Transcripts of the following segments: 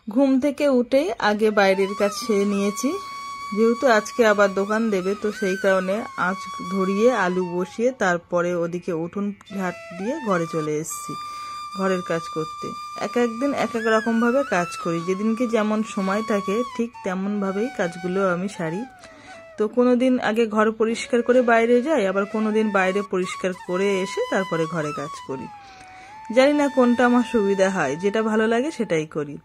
ঘুম থেকে উঠেই আগে বাইরের কাজ সেরে নিয়েছি, যেহেতু আজকে আবার দোকান দেবে, তো সেই কারণে আঁচ ধরিয়ে আলু বসিয়ে তারপরে ওদিকে উঠোন ঝাঁট দিয়ে ঘরে চলে এসেছি ঘরের কাজ করতে। এক একদিন এক এক রকমভাবে কাজ করি, যেদিনকে যেমন সময় থাকে ঠিক তেমনভাবেই কাজগুলো আমি সারি। তো কোনো দিন আগে ঘর পরিষ্কার করে বাইরে যাই, আবার কোনো দিন বাইরে পরিষ্কার করে এসে তারপরে ঘরে কাজ করি। জানি না কোনটা আমার সুবিধা হয়, যেটা ভালো লাগে সেটাই করি।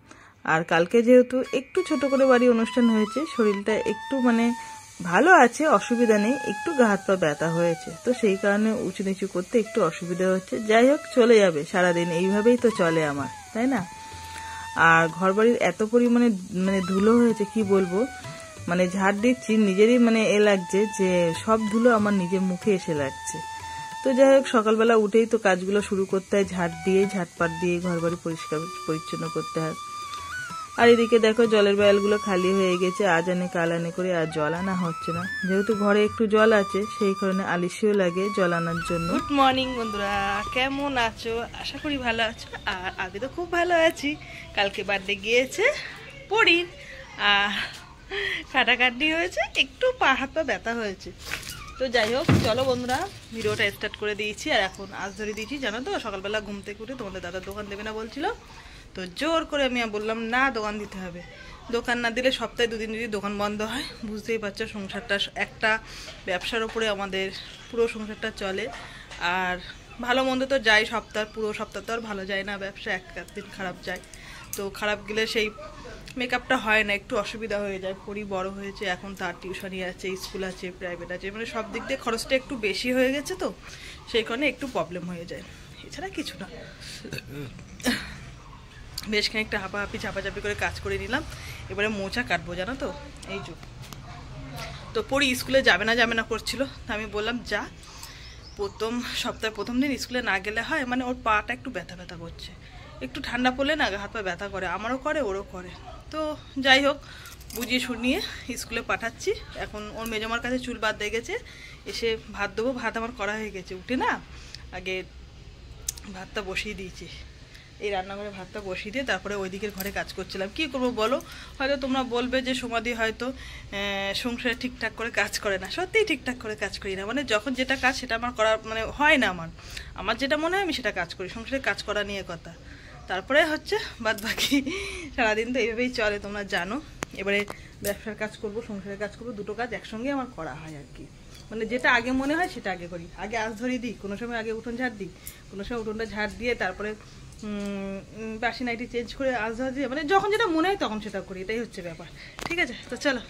আর কালকে যেহেতু একটু ছোট করে বাড়ি অনুষ্ঠান হয়েছে, শরীরটা একটু ভালো আছে, অসুবিধা নেই, একটু গা হাত পা ব্যথা হয়েছে, তো সেই কারণে উঁচু নিচু করতে একটু অসুবিধা হচ্ছে। যাই হোক, চলে যাবে, সারাদিন এইভাবেই তো চলে আমার, তাই না? আর ঘর বাড়ির এত পরিমাণে ধুলো হয়েছে কি বলবো, ঝাড় দিচ্ছি নিজেরই এ লাগছে যে সব ধুলো আমার নিজের মুখে এসে লাগছে। তো যাই হোক, সকালবেলা উঠেই তো কাজগুলো শুরু করতে হয়, ঝাঁটপাট দিয়ে ঘর বাড়ি পরিষ্কার পরিচ্ছন্ন করতে হয়। আর এদিকে দেখো জলের বায়ালগুলো খালি হয়ে গেছে, আজ আনে কাল আনে করে আর জল আনা হচ্ছে না, যেহেতু ঘরে একটু জল আছে সেই কারণে আলিশিও লাগে জল আনার জন্য। গুড মর্নিং বন্ধুরা, কেমন আছো? আশা করি ভালো আছো। আর আমি তো খুব ভালো আছি। কালকে বার্থডে গিয়েছে পরির, আর কাটাকাটি হয়েছে, একটু পা হাত পা ব্যথা হয়েছে। তো যাই হোক, চলো বন্ধুরা, ভিডিওটা স্টার্ট করে দিয়েছি। আর এখন আজ ধরে দিয়েছি, জানো তো, সকালবেলা ঘুম থেকে উঠে তোমাদের দাদা দোকান দেবে না বলছিল, তো জোর করে আমি বললাম না, দোকান দিতে হবে। দোকান না দিলে সপ্তাহে দুদিন যদি দোকান বন্ধ হয়, বুঝতেই পারছো সংসারটা, একটা ব্যবসার উপরে আমাদের পুরো সংসারটা চলে। আর ভালো মন্দ তো যাই, পুরো সপ্তাহ তো আর ভালো যায় না, ব্যবসা এক দিন খারাপ যায়। তো খারাপ গেলে সেই মেকআপটা হয় না, একটু অসুবিধা হয়ে যায়। পরি বড় হয়েছে, এখন তার টিউশনি আছে, স্কুল আছে, প্রাইভেট আছে, সব দিক দিয়ে খরচটা একটু বেশি হয়ে গেছে, তো সেই কারণে একটু প্রবলেম হয়ে যায়, এছাড়া কিছু না। বেশ খানিকটা হাঁপাহাঁপি ঝাপাঝাপি করে কাজ করে নিলাম। এবারে মোচা কাটবো, জানো তো, এই যুগ। তো পরি স্কুলে যাবে না করছিল, আমি বললাম যা, সপ্তাহে প্রথম দিন স্কুলে না গেলে হয়, ওর পাটা একটু ব্যথা ব্যথা করছে, একটু ঠান্ডা পড়লে না হাত পা ব্যথা করে, আমারও করে ওরও করে। তো যাই হোক, বুঝিয়ে শুনিয়ে স্কুলে পাঠাচ্ছি। এখন ওর মেজমার কাছে চুল বাদ দিয়ে গেছে, এসে ভাত দেবো। ভাত আমার করা হয়ে গেছে, উঠে না আগে ভাতটা বসিয়ে দিয়েছি, এই রান্নাঘরে ভাতটা বসিয়ে দিয়ে তারপরে ওই দিকের ঘরে কাজ করছিলাম। কি করবো বলো, হয়তো তোমরা বলবে যে সমাধি হয়তো সংসারে ঠিকঠাক করে কাজ করে না। সত্যিই ঠিকঠাক করে কাজ করি না, যখন যেটা কাজ সেটা আমার করা হয় না, আমার যেটা মনে হয় আমি সেটা কাজ করি, সংসারে কাজ করা নিয়ে কথা। তারপরে হচ্ছে বাদ বাকি সারাদিন তো এইভাবেই চলে, তোমরা জানো। এবারে ব্যবসার কাজ করব, সংসারের কাজ করব, দুটো কাজ একসঙ্গে আমার করা হয় আর কি। যেটা আগে মনে হয় সেটা আগে করি, আগে আঁচ ধরিয়ে দিই, কোনো সময় আগে উঠোন ঝাড় দিই, কোনো সময় উঠোনটা ঝাড় দিয়ে তারপরে বাসি নাইটি চেঞ্জ করে আঁচ ধরা দিয়ে, যখন যেটা মনে হয় তখন সেটা করি, এটাই হচ্ছে ব্যাপার। ঠিক আছে, তো চলো।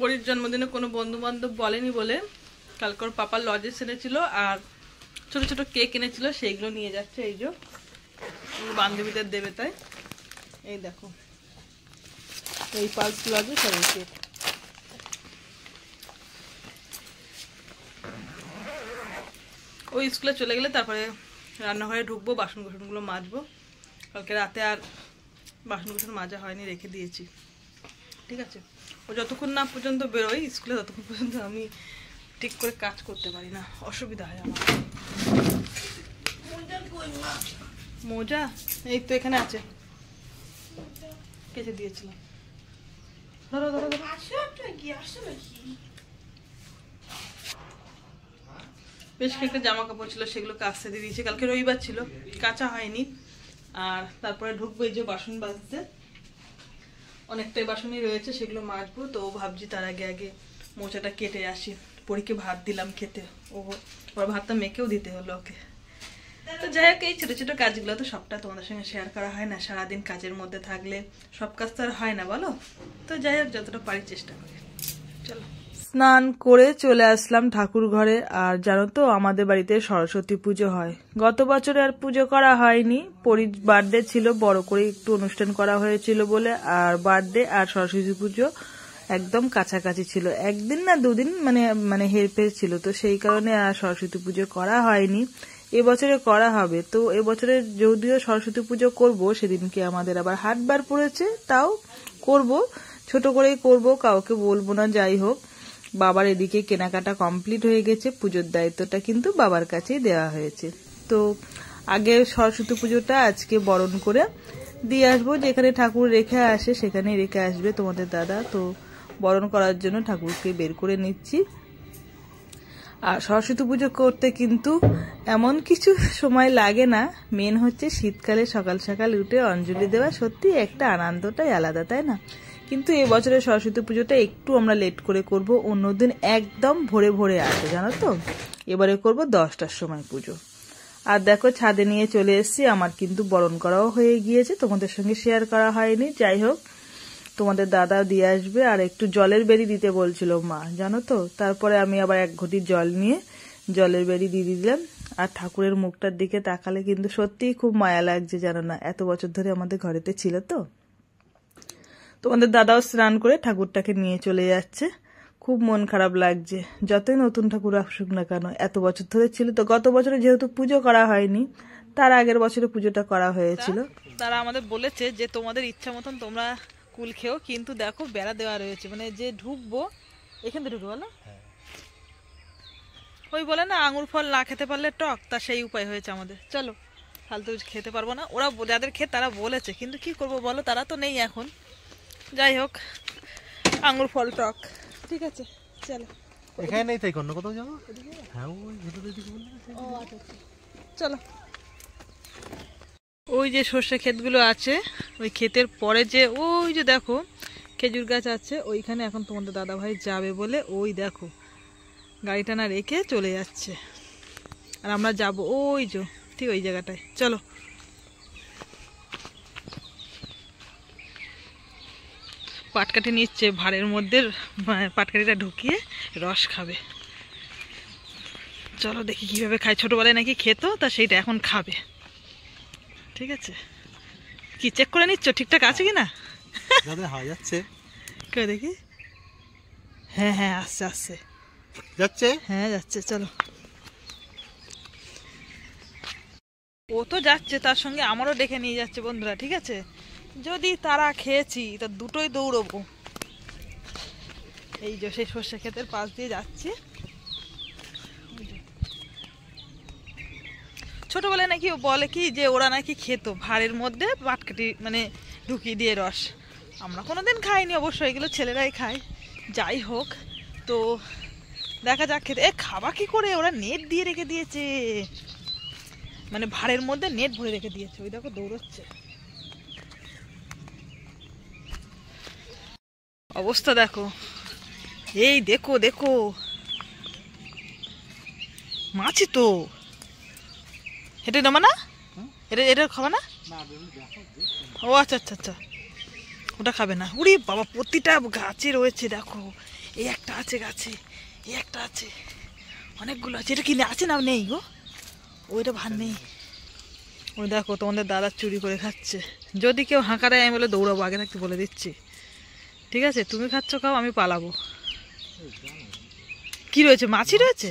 পরির জন্মদিনে কোনো বন্ধু বান্ধব বলেনি বলে কালকে ওর পাপার লজেস এনেছিল আর ছোট ছোট কেক এনেছিল, সেইগুলো নিয়ে যাচ্ছে। এই যে বান্ধবীদের দেবে, তাই এই দেখো, এই পালস লজেস আর এই কেক। ওই স্কুলে চলে গেলে তারপরে রান্নাঘরে ঢুকবো, বাসন কোসনগুলো মাজবো। কালকে রাতে আর বাসন কোসন মাজা হয়নি, রেখে দিয়েছি। ঠিক আছে, ও যতক্ষণ না পর্যন্ত বেরোয় স্কুলে, ততক্ষণ পর্যন্ত আমি ঠিক করে কাজ করতে পারি না, অসুবিধা হয় আমার। মোজা এই তো এখানে আছে, কেচে দিয়েছিলাম। ধরো ধরো ধরো, বেশ কয়েকটা জামা কাপড় ছিল, সেগুলো কাচতে দিয়ে দিয়েছি। কালকে রবিবার ছিল, কাঁচা হয়নি। আর তারপরে ঢুকবো, এই যে বাসন মাজতে, অনেকটাই বাসনই রয়েছে, সেগুলো মাজবো। তো ভাবছি তার আগে আগে মোচাটা কেটে আসি। পরীকে ভাত দিলাম খেতে, ওর ভাতটা মেখেও দিতে হলো ওকে। তো যাই হোক, এই ছোটো ছোটো কাজগুলো তো সবটা তোমাদের সঙ্গে শেয়ার করা হয় না, সারাদিন কাজের মধ্যে থাকলে সব কাজ তো আর হয় না, বলো। তো যাই হোক, যতটা পারি চেষ্টা করি। চলো, স্নান করে চলে আসলাম ঠাকুর ঘরে। আর জানো তো, আমাদের বাড়িতে সরস্বতী পুজো হয়। গত বছরে আর পুজো করা হয়নি, পরির বার্থডে ছিল, বড় করে একটু অনুষ্ঠান করা হয়েছিল বলে। আর বার্থডে আর সরস্বতী পুজো একদম কাছাকাছি ছিল, একদিন না দুদিন হেরফের ছিল, তো সেই কারণে আর সরস্বতী পুজো করা হয়নি। এবছরে করা হবে। তো এবছরে যদিও সরস্বতী পুজো করব, সেদিনকে আমাদের আবার হাটবার পড়েছে, তাও করব, ছোট করেই করব, কাউকে বলবো না। যাই হোক, বাবার এদিকে কেনাকাটা কমপ্লিট হয়ে গেছে, পুজোর দায়িত্বটা কিন্তু বাবার কাছেই দেওয়া হয়েছে। তো আগে সরস্বতী পুজোটা আজকে বরণ করে দিয়ে আসবো, যেখানে ঠাকুর রেখে আসে সেখানেই রেখে আসবে তোমাদের দাদা। তো বরণ করার জন্য ঠাকুরকে বের করে নিচ্ছি। আর সরস্বতী পুজো করতে কিন্তু এমন কিছু সময় লাগে না, মেন হচ্ছে শীতকালে সকাল সকাল উঠে অঞ্জলি দেওয়া, সত্যি একটা আনন্দটাই আলাদা, তাই না? কিন্তু এবছরের সরস্বতী পুজোটা একটু আমরা লেট করে করব, অন্যদিন একদম ভোরে ভোরে আসে, জানো তো। এবারে করব 10টার সময় পুজো। আর দেখো ছাদে নিয়ে চলে এসেছি, আমার কিন্তু বরণ করাও হয়ে গিয়েছে, তোমাদের সঙ্গে শেয়ার করা হয়নি। যাই হোক, তোমাদের দাদা দিয়ে আসবে। আর একটু জলের বেরি দিতে বলছিল মা, জানো তো। তারপরে আমি আবার 1 ঘটি জল নিয়ে জলের বেরি দিয়ে দিলাম। আর ঠাকুরের মুখটার দিকে তাকালে কিন্তু সত্যিই খুব মায়া লাগছে, জানো না, এত বছর ধরে আমাদের ঘরেতে ছিল। তো তোমাদের দাদাও স্নান করে ঠাকুরটাকে নিয়ে চলে যাচ্ছে, খুব মন খারাপ লাগছে। যতই নতুন ঠাকুর আসুক না কেন, এত বছর ধরে ছিল। তো গত বছরে যেহেতু পুজো করা হয়নি, তার আগের বছরে পুজোটা করা হয়েছিল। তারা আমাদের বলেছে যে তোমাদের ইচ্ছা মতন তোমরা কুল খেও, কিন্তু দেখো বেড়া দেওয়া রয়েছে, মানে যে ঢুকবো এখান থেকে ঢুকবো না। ওই বলে না আঙুর ফল না খেতে পারলে টক, তা সেই উপায় হয়েছে আমাদের। চলো, ফালতু খেতে পারবো না, ওরা যাদের খেয়ে তারা বলেছে, কিন্তু কি করব বলো, তারা তো নেই এখন। যাই হোক, আঙুর ফল টক, ঠিক আছে চলো। এখানে নেই তাই অন্য কোথাও যাবো? হ্যাঁ ওই ভেতরের দিকে বললে। ও আচ্ছা চলো। ওই যে সর্ষে ক্ষেতগুলো আছে, ওই ক্ষেতের পরে যে ওই যে দেখো খেজুর গাছ আছে, ওইখানে এখন তোমাদের দাদা ভাই যাবে বলে ওই দেখো গাড়িটা না রেখে চলে যাচ্ছে। আর আমরা যাব ওই যে ঠিক ওই জায়গাটায়। চলো, পাটকাঠি নিচ্ছে, ভাড়ের মধ্যে পাটকাঠিটা ঢুকিয়ে রস খাবে। চলো দেখি কিভাবে খায়, ছোটবেলায় নাকি খেতো, তা সেইটা এখন খাবে। ঠিক আছে, কি চেক করে নিচ্ছ ঠিকঠাক আছে কিনা? যাচ্ছে কে দেখি, হ্যাঁ হ্যাঁ আসছে আসছে, যাচ্ছে, হ্যাঁ যাচ্ছে। চলো, ও তো যাচ্ছে, তার সঙ্গে আমারও ডেকে নিয়ে যাচ্ছে বন্ধুরা। ঠিক আছে, যদি তারা খেয়েছি তা দুটোই দৌড়বো। এই যে সেই সর্ষে ক্ষেতের পাশ দিয়ে যাচ্ছি। ছোটবেলায় নাকি বলে কি যে ওরা নাকি খেত ভাড়ের মধ্যে পাটকাঠি মানে ঢুকিয়ে দিয়ে রস। আমরা কোনোদিন খাইনি অবশ্য, এগুলো ছেলেরাই খায়। যাই হোক, তো দেখা যাক খেতে। খাবা কি করে, ওরা নেট দিয়ে রেখে দিয়েছে, মানে ভাড়ের মধ্যে নেট ভরে রেখে দিয়েছে। ওই দেখো দৌড়চ্ছে, অবস্থা দেখো। এই দেখো দেখো, মাছি তো। এটা নামা না, এটা এটা খাবা না? ও আচ্ছা আচ্ছা আচ্ছা, ওটা খাবে না। উড়ি বাবা, প্রতিটা গাছে রয়েছে দেখো। এই একটা আছে গাছে, এই একটা আছে, অনেকগুলো আছে। এটা কিনে আছে না নেই গো, ওইটা ভার নেই। ওই দেখো তোমাদের দাদা চুরি করে খাচ্ছে। যদি কেউ হাঁকা দেয় আমি বলে দৌড়াবো, আগে থাকতে বলে দিচ্ছি। ঠিক আছে, তুমি খাচ্ছ খাও, আমি পালাবো। কি রয়েছে, মাছি রয়েছে।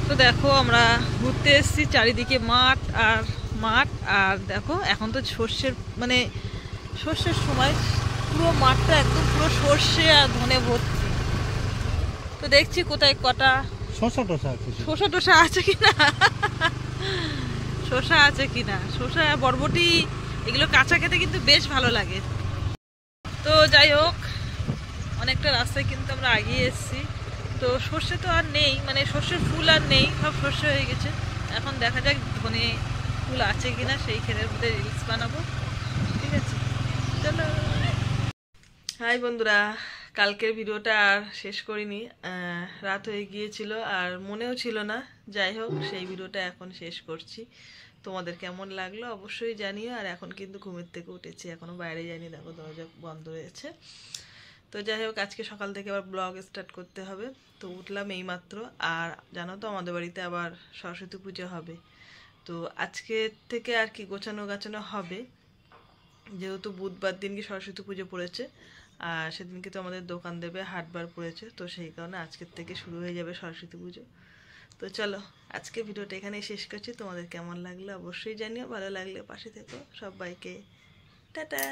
তো দেখো আমরা ঘুরতে এসেছি, চারিদিকে মাঠ আর মাঠ। আর দেখো এখন তো সর্ষের মানে সর্ষের সময়, পুরো মাঠটা একদম পুরো সর্ষে আর ধনে ভর্তি। তো দেখছি কোথায় কটা শসা টসা আছে, শসা টসা আছে কিনা, শসা আছে কিনা, শসা বরবটি এগুলো কাঁচা খেতে কিন্তু বেশ ভালো লাগে। তো যাই হোক, অনেকটা রাস্তায় কিন্তু আমরা এগিয়ে এসেছি। তো সর্ষে তো আর নেই, মানে সর্ষের ফুল আর নেই, সব সর্ষে হয়ে গেছে। এখন দেখা যাক ধনে ফুল আছে কিনা, সেই ক্ষেতের মধ্যে রিলস বানাবো। ঠিক আছে চলো। হাই বন্ধুরা, কালকের ভিডিওটা আর শেষ করিনি, রাত হয়ে গিয়েছিল আর মনেও ছিল না। যাই হোক, সেই ভিডিওটা এখন শেষ করছি। তোমাদের কেমন লাগলো অবশ্যই জানিও। আর এখন কিন্তু ঘুমের থেকে উঠেছি, এখনো বাইরে যাইনি, দেখো দরজা বন্ধ রয়েছে। তো যাই হোক, আজকে সকাল থেকে আবার ব্লগ স্টার্ট করতে হবে। তো উঠলাম এইমাত্র। আর জানো তো আমাদের বাড়িতে আবার সরস্বতী পুজো হবে। তো আজকে থেকে আর কি গোছানো গাছানো হবে, যেহেতু বুধবার দিনকে সরস্বতী পুজো পড়েছে। আর সেদিনকে তো আমাদের দোকান দেবে, হাটবার পড়েছে, তো সেই কারণে আজকের থেকে শুরু হয়ে যাবে সরস্বতী পুজো। তো চলো, আজকে ভিডিওটা এখানেই শেষ করছি। তোমাদের কেমন লাগলো অবশ্যই জানিও, ভালো লাগলে পাশে থেকো। সবাইকে টাটা।